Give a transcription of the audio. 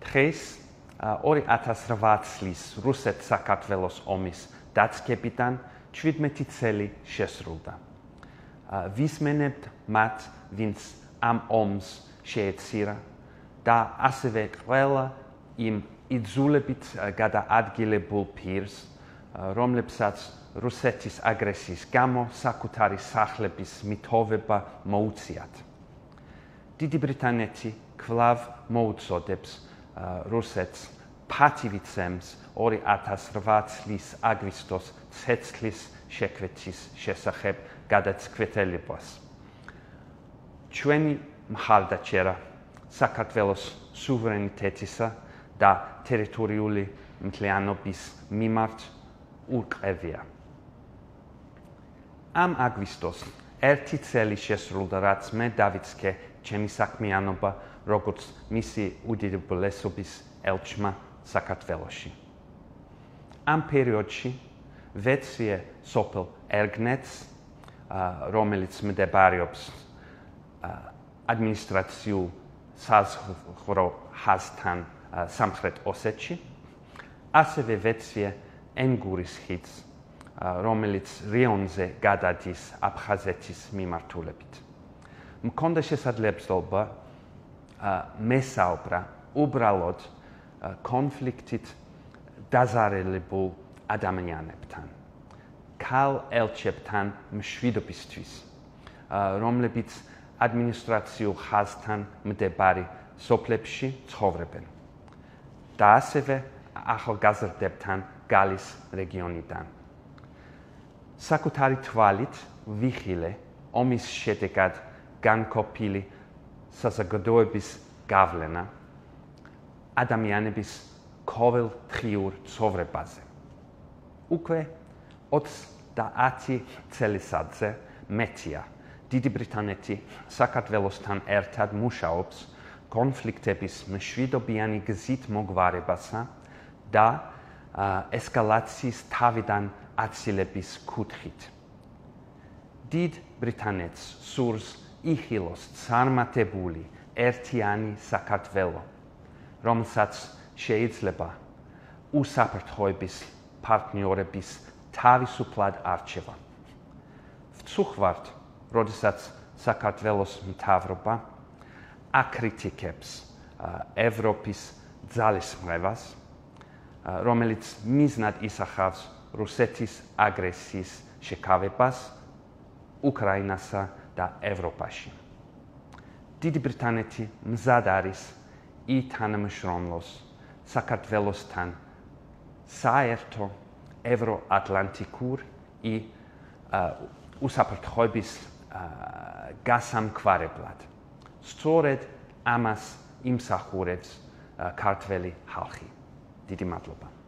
დღეს 2008 წლის რუსეთ-საქართველოს ომის დაწყებიდან 17 წელი შესრულდა. ვისმენებთ მათ, ვინც ამ ომს შეეცირა და ასევე ყველა იმ იძულებით გადაადგილებულ პირს, რომლებსაც რუსეთის აგრესიის გამო საკუთარი სახლების მიტოვება მოუწიათ. დიდი ბრიტანეთი კვლავ მოუწოდებს რუსეთს ფათივი წემს 2008 წლის აგვისტოს ცეცხლის შექმნის შესახებ გადაწყვეტილებას. ჩვენი მხარდაჭერა საქართველოს სუვერენიტეტისა და ტერიტორიული მთლიანობის მიმართ ურყევია. ამ აგვისტოს 1 წელი შესრულდა, რაც მე დავიწყე ჩემი საქმიანობა როგორც მისი უდიდებულესობის ელჩმა საქართველოში. ამ პერიოდში ვეცვიე სოფელ ერგნეტს, რომელიც მდებარეობს ადმინისტრაციულ საზღვაო ხაზთან სამხრეთ ოსეთში, ასევე ვეცვიე ენგურის ხიდს, რომელიც რიონზე გადადის აფხაზეთის მიმართულებით. მქონდა შესაძლებლობა მესაუბრა უბრალოდ კონფლიქტით დაზარალებულ ადამიანებთან, ქალ ელჩებთან მშვიდობისთვის, რომლებიც ადმინისტრაციულ ხაზთან მდებარე სოფლებში ცხოვრობენ და ასევე ახალგაზრდებთან გალის რეგიონიდან. საკუთარი თვალით ვიხილე ომის შედეგად განყოფილი საზოგადოების გავლენა ადამიანების ყოველდღიურ ცხოვრებაზე. უკვე 30 წელიწადზე მეტია დიდი ბრიტანეთი საქართველოსთან ერთად მუშაობს კონფლიქტების მშვიდობიანი გზით მოგვარებასა და ესკალაციის თავიდან აცილების კუთხით. დიდ ბრიტანეთს სურს იხილოს წარმატებული ერთიანი საქართველო, რომელსაც შეიძლება უსაფრთხოების პარტნიორების თავისუფლად არჩევა. ვწუხართ, როდესაც საქართველოს მთავრობა აკრიტიკებს ევროპის ძალისხმევას, რომელიც მიზნად ისახავს რუსეთის აგრესიის შეკავებას უკრაინასა და ევროპაში. დიდი ბრიტანეთი მზად არის ითანამშრომლოს საქართველოსთან საერთო ევროატლანტიკურ უსაფრთხოების გასამყარებლად. სწორედ ამას იმსახურებს ქართველი ხალხი. დიდი მადლობა.